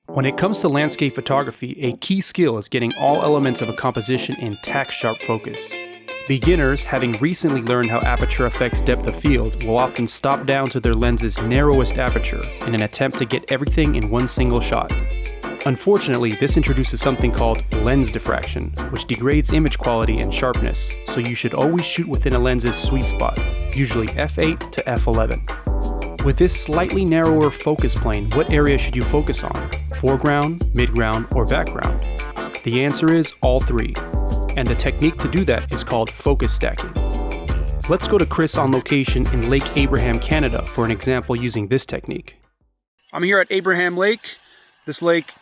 When it comes to landscape photography, a key skill is getting all elements of a composition in TACK SHARP focus. Beginners, having recently learned how aperture affects depth of field, will often stop down to their lens's narrowest aperture in an attempt to get everything in one single shot. Unfortunately, this introduces something called lens diffraction, which degrades image quality and sharpness, so you should always shoot within a lens's sweet spot, usually f8 to f11. With this slightly narrower focus plane, what area should you focus on? Foreground, midground, or background? The answer is all three, and the technique to do that is called focus stacking. Let's go to Chris on location in Lake Abraham, Canada for an example using this technique. I'm here at Abraham Lake. This lake,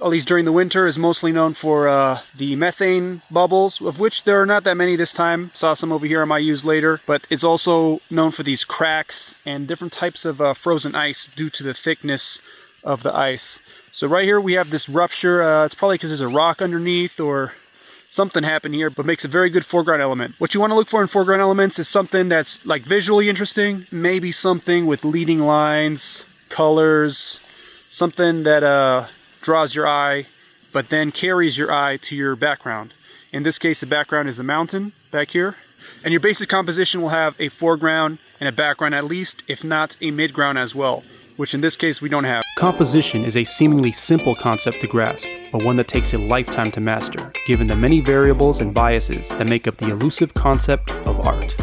at least during the winter, is mostly known for the methane bubbles, of which there are not that many this time. Saw some over here I might use later, but it's also known for these cracks and different types of frozen ice due to the thickness of the ice. So right here we have this rupture. It's probably because there's a rock underneath or something happened here, but makes a very good foreground element. What you want to look for in foreground elements is something that's like visually interesting, maybe something with leading lines, colors, something that draws your eye, but then carries your eye to your background. In this case, the background is the mountain back here. And your basic composition will have a foreground and a background at least, if not a midground as well, which in this case we don't have. Composition is a seemingly simple concept to grasp, but one that takes a lifetime to master, given the many variables and biases that make up the elusive concept of art.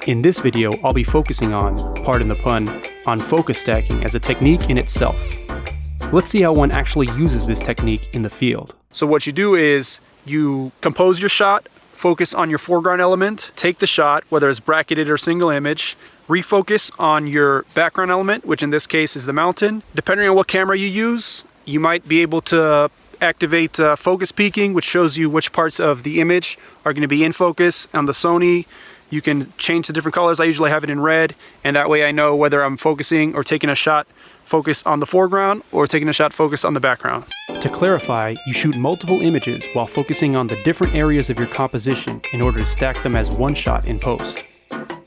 In this video, I'll be focusing on, pardon the pun, on focus stacking as a technique in itself. Let's see how one actually uses this technique in the field. So what you do is you compose your shot, focus on your foreground element, take the shot, whether it's bracketed or single image, refocus on your background element, which in this case is the mountain. Depending on what camera you use, you might be able to activate focus peaking, which shows you which parts of the image are going to be in focus. On the Sony, you can change the different colors. I usually have it in red, and that way I know whether I'm focusing or taking a shot focus on the foreground or taking a shot focus on the background. To clarify, you shoot multiple images while focusing on the different areas of your composition in order to stack them as one shot in post.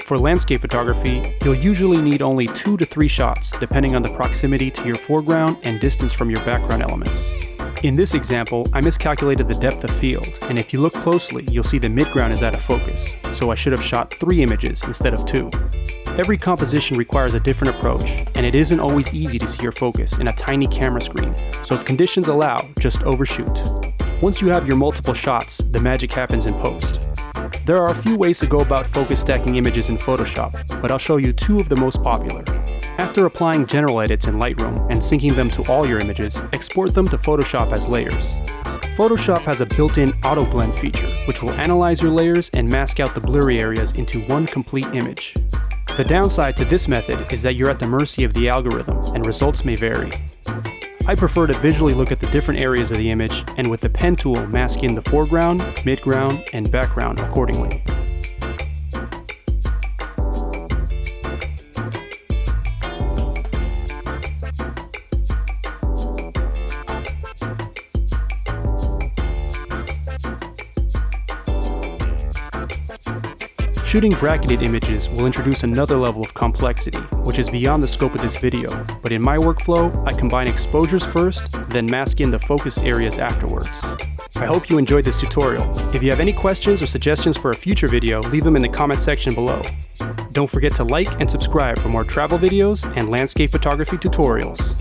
For landscape photography, you'll usually need only 2 to 3 shots depending on the proximity to your foreground and distance from your background elements. In this example, I miscalculated the depth of field, and if you look closely, you'll see the midground is out of focus, so I should have shot 3 images instead of 2. Every composition requires a different approach, and it isn't always easy to see your focus in a tiny camera screen, so if conditions allow, just overshoot. Once you have your multiple shots, the magic happens in post. There are a few ways to go about focus stacking images in Photoshop, but I'll show you 2 of the most popular. After applying general edits in Lightroom and syncing them to all your images, export them to Photoshop as layers. Photoshop has a built-in auto blend feature, which will analyze your layers and mask out the blurry areas into one complete image. The downside to this method is that you're at the mercy of the algorithm and results may vary. I prefer to visually look at the different areas of the image and with the pen tool mask in the foreground, midground, and background accordingly. Shooting bracketed images will introduce another level of complexity, which is beyond the scope of this video, but in my workflow, I combine exposures first, then mask in the focused areas afterwards. I hope you enjoyed this tutorial. If you have any questions or suggestions for a future video, leave them in the comment section below. Don't forget to like and subscribe for more travel videos and landscape photography tutorials.